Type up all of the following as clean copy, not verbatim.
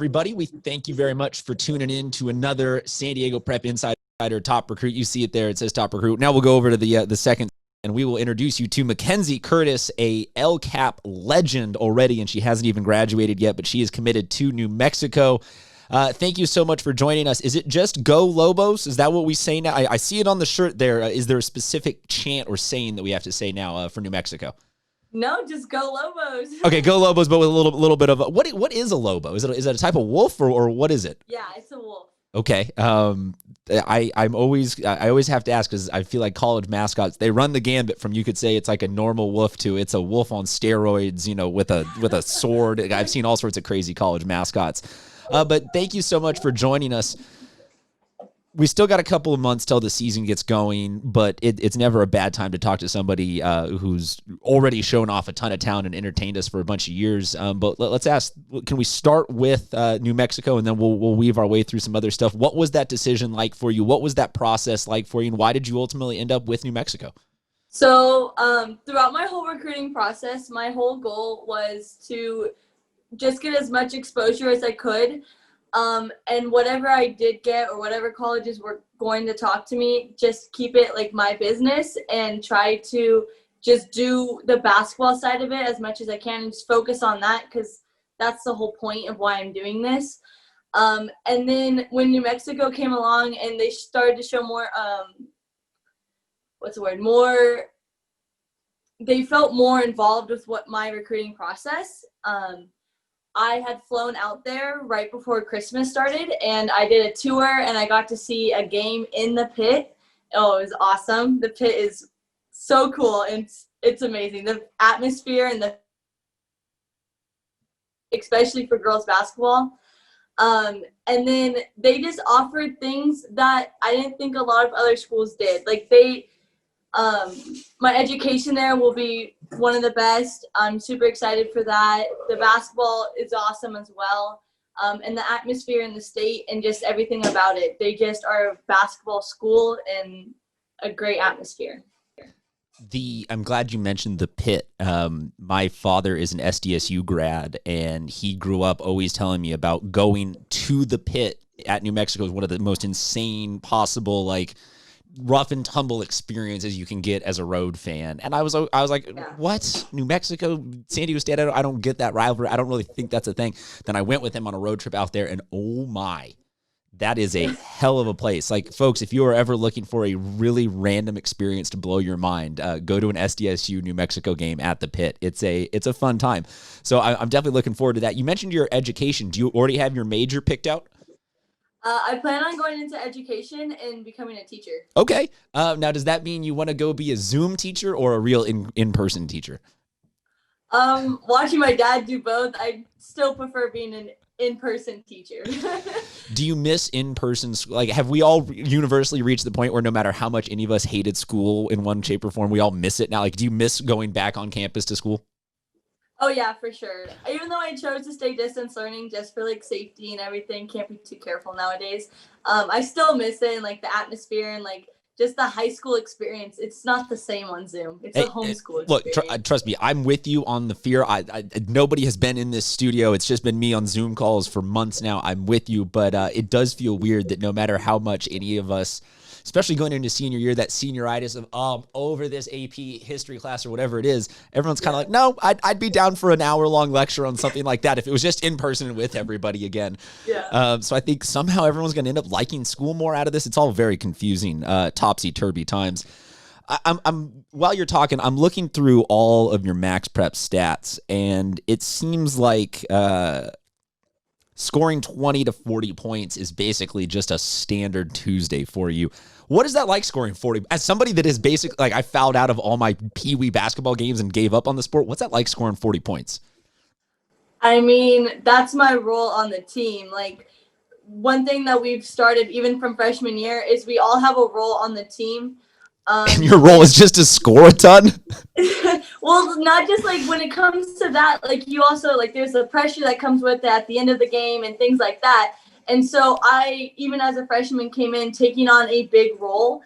Everybody, we thank you very much for tuning in to another San Diego Prep Insider Top Recruit. You see it there. It says Top Recruit. Now we'll go over to the second, and we will introduce you to Mackenzie Curtis, a LCAP legend already, and she hasn't even graduated yet, but she is committed to New Mexico. Thank you so much for joining us. Is it just Go Lobos? Is that what we say now? I see it on the shirt there. Is there a specific chant or saying that we have to say now for New Mexico? No, just Go Lobos. Okay, Go Lobos, but with a little bit of what is a Lobo? Is it a type of wolf or what is it? Yeah, it's a wolf. Okay. I always have to ask because I feel like college mascots, they run the gambit from, you could say it's like a normal wolf to it's a wolf on steroids, you know, with a sword. I've seen all sorts of crazy college mascots. But thank you so much for joining us. We still got a couple of months till the season gets going, but it's never a bad time to talk to somebody who's already shown off a ton of talent and entertained us for a bunch of years. But let's ask, can we start with New Mexico, and then we'll weave our way through some other stuff. What was that decision like for you? What was that process like for you, and why did you ultimately end up with New Mexico? So throughout my whole recruiting process, my whole goal was to just get as much exposure as I could. And whatever I did get or whatever colleges were going to talk to me, just keep it like my business and try to just do the basketball side of it as much as I can and just focus on that because that's the whole point of why I'm doing this. And then when New Mexico came along and they started to show more, they felt more involved with what my recruiting process. I had flown out there right before Christmas started, and I did a tour, and I got to see a game in the pit. Oh, it was awesome. The pit is so cool, and it's amazing. The atmosphere and especially for girls basketball. And then they just offered things that I didn't think a lot of other schools did. Like my education there will be one of the best. I'm super excited for that. The basketball is awesome as well. And the atmosphere in the state and just everything about it. They just are a basketball school and a great atmosphere. I'm glad you mentioned the pit. My father is an SDSU grad, and he grew up always telling me about going to the pit at New Mexico is one of the most insane possible, like, rough and tumble experiences you can get as a road fan. And I was like, yeah. What? New Mexico, San Diego State, I don't get that rivalry. I don't really think that's a thing. Then I went with him on a road trip out there, and oh my, that is a hell of a place. Like, folks, if you are ever looking for a really random experience to blow your mind, go to an SDSU New Mexico game at the pit. It's a fun time. So I'm definitely looking forward to that. You mentioned your education. Do you already have your major picked out? I plan on going into education and becoming a teacher. Okay. Now, does that mean you want to go be a Zoom teacher or a real in-person teacher? Watching my dad do both, I still prefer being an in-person teacher. Do you miss in-person? Like, have we all universally reached the point where no matter how much any of us hated school in one shape or form, we all miss it now? Like, do you miss going back on campus to school? Oh, yeah, for sure. Even though I chose to stay distance learning just for, like, safety and everything, can't be too careful nowadays, I still miss it and, like, the atmosphere and, like, just the high school experience. It's not the same on Zoom. It's a homeschool experience. Look, trust me, I'm with you on the fear. Nobody has been in this studio. It's just been me on Zoom calls for months now. I'm with you, but it does feel weird that no matter how much any of us, especially going into senior year, that senioritis of over this AP history class or whatever it is, everyone's kind of like, no, I'd be down for an hour-long lecture on something like that if it was just in person and with everybody again. Yeah. So I think somehow everyone's going to end up liking school more out of this. It's all very confusing, topsy-turvy times. I'm while you're talking, I'm looking through all of your Max Prep stats, and it seems like scoring 20 to 40 points is basically just a standard Tuesday for you. What is that like, scoring 40? As somebody that is basically, like, I fouled out of all my Pee-wee basketball games and gave up on the sport, what's that like, scoring 40 points? I mean, that's my role on the team. Like, one thing that we've started even from freshman year is we all have a role on the team. And your role is just to score a ton? Well, not just like when it comes to that, like you also like there's the pressure that comes with it at the end of the game and things like that. And so I, even as a freshman, came in taking on a big role,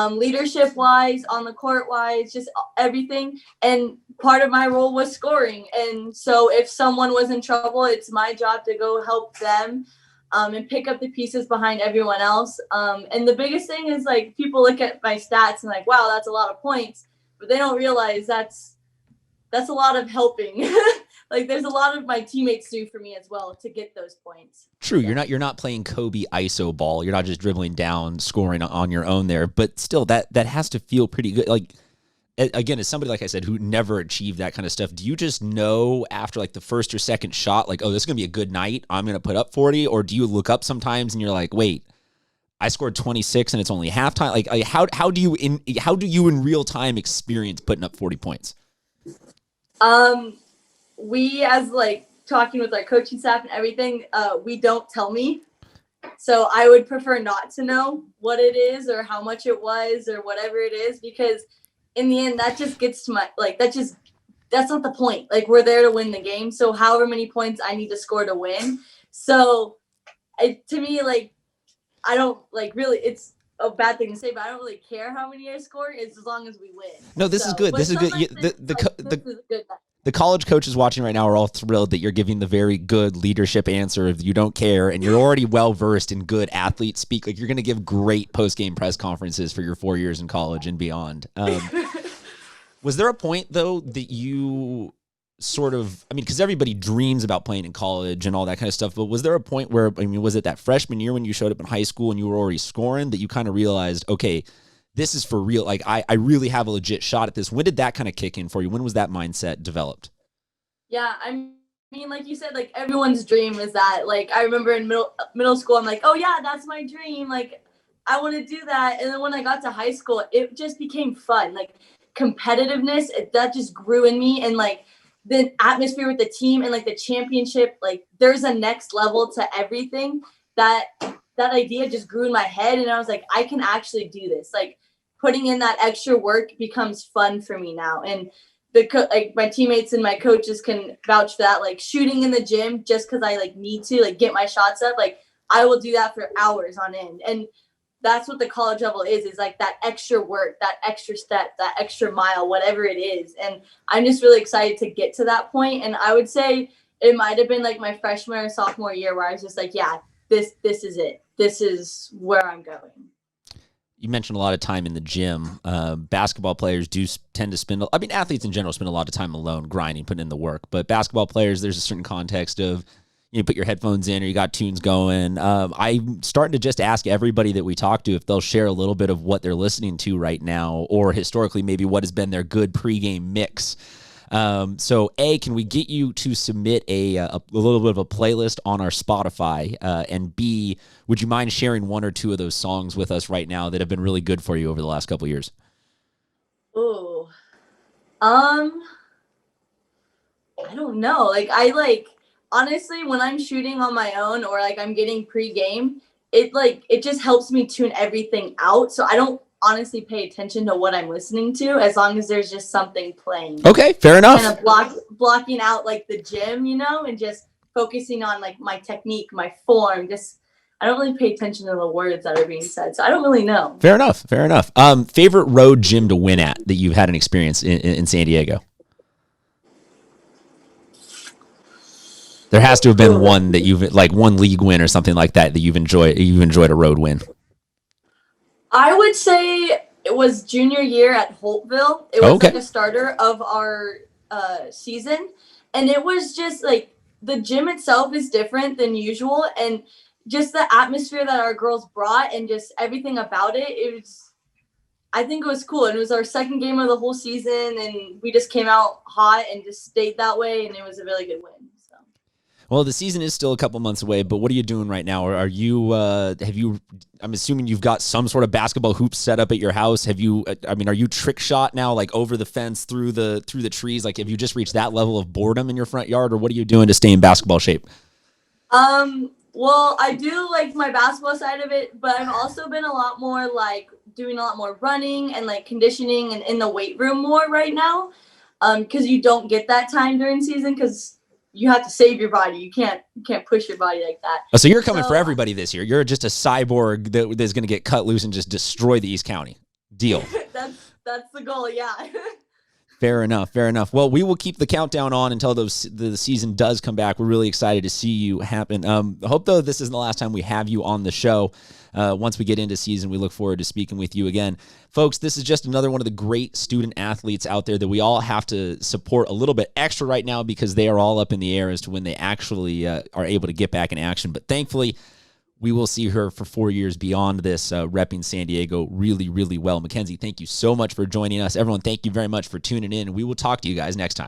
leadership wise, on the court wise, just everything. And part of my role was scoring. And so if someone was in trouble, it's my job to go help them and pick up the pieces behind everyone else. And the biggest thing is like people look at my stats and like, wow, that's a lot of points, but they don't realize that's a lot of helping. Like there's a lot of my teammates do for me as well to get those points. True. You're not playing Kobe ISO ball. You're not just dribbling down, scoring on your own there, but still that has to feel pretty good. Like, again, as somebody, like I said, who never achieved that kind of stuff, do you just know after like the first or second shot, like, oh, this is going to be a good night, I'm going to put up 40? Or do you look up sometimes and you're like, wait, I scored 26 and it's only halftime? Like how do you in real time experience putting up 40 points? We, as like talking with our coaching staff and everything, we don't tell me. So I would prefer not to know what it is or how much it was or whatever it is, because in the end, that just gets to my, like, that's not the point. Like, we're there to win the game. So however many points I need to score to win. So to me, like, I don't like really, it's a bad thing to say, but I don't really care how many I score as long as we win. No, this is good. This is good. The college coaches watching right now are all thrilled that you're giving the very good leadership answer of you don't care, and you're already well-versed in good athlete speak. Like, you're going to give great post-game press conferences for your 4 years in college and beyond. Was there a point, though, that you sort of, I mean, because everybody dreams about playing in college and all that kind of stuff, but was there a point where, I mean, was it that freshman year when you showed up in high school and you were already scoring that you kind of realized, okay, this is for real. Like, I really have a legit shot at this. When did that kind of kick in for you? When was that mindset developed? Yeah, I mean, like you said, like everyone's dream is that. Like, I remember in middle school, I'm like, oh yeah, that's my dream. Like, I want to do that. And then when I got to high school, it just became fun. Like, competitiveness, that just grew in me. And like the atmosphere with the team and like the championship, like there's a next level to everything. That idea just grew in my head. And I was like, I can actually do this. Like, putting in that extra work becomes fun for me now. And like my teammates and my coaches can vouch for that. Like, shooting in the gym just because I like need to like get my shots up, like I will do that for hours on end. And that's what the college level is like that extra work, that extra step, that extra mile, whatever it is. And I'm just really excited to get to that point. And I would say it might have been like my freshman or sophomore year where I was just like, yeah, this is it. This is where I'm going. You mentioned a lot of time in the gym. Basketball players do tend to spend, I mean, athletes in general spend a lot of time alone, grinding, putting in the work. But basketball players, there's a certain context of, you put your headphones in or you got tunes going. I'm starting to just ask everybody that we talk to if they'll share a little bit of what they're listening to right now, or historically maybe what has been their good pregame mix. So A, can we get you to submit a little bit of a playlist on our Spotify? And B, would you mind sharing one or two of those songs with us right now that have been really good for you over the last couple of years? Oh, I don't know. Like, honestly, when I'm shooting on my own or like I'm getting pre-game, it just helps me tune everything out. So I don't honestly pay attention to what I'm listening to as long as there's just something playing. Okay, fair enough. Kind of blocking out like the gym, and just focusing on like my technique, my form. Just I don't really pay attention to the words that are being said, so I don't really know. Fair enough. Favorite road gym to win at that you've had an experience in San Diego? There has to have been one that you've like one league win or something like that you've enjoyed a road win. I would say it was junior year at Holtville. It was like a starter of our season, and it was just like the gym itself is different than usual, and just the atmosphere that our girls brought and just everything about it. I think it was cool. And it was our second game of the whole season, and we just came out hot and just stayed that way, and it was a really good win. Well, the season is still a couple months away, but what are you doing right now? Are you, I'm assuming you've got some sort of basketball hoops set up at your house. Are you trick shot now, like over the fence, through the trees? Like, have you just reached that level of boredom in your front yard, or what are you doing to stay in basketball shape? Well, I do like my basketball side of it, but I've also been a lot more like doing a lot more running and like conditioning and in the weight room more right now. Cause you don't get that time during season because you have to save your body. You can't push your body like that. Oh, so you're coming for everybody this year. You're just a cyborg that's going to get cut loose and just destroy the East County. Deal. That's the goal. Yeah. Fair enough. Fair enough. Well, we will keep the countdown on until the season does come back. We're really excited to see you happen. I hope, though, this isn't the last time we have you on the show. Once we get into season, we look forward to speaking with you again. Folks, this is just another one of the great student athletes out there that we all have to support a little bit extra right now because they are all up in the air as to when they actually are able to get back in action. But thankfully, we will see her for 4 years beyond this, repping San Diego really, really well. Mackenzie, thank you so much for joining us. Everyone, thank you very much for tuning in. We will talk to you guys next time.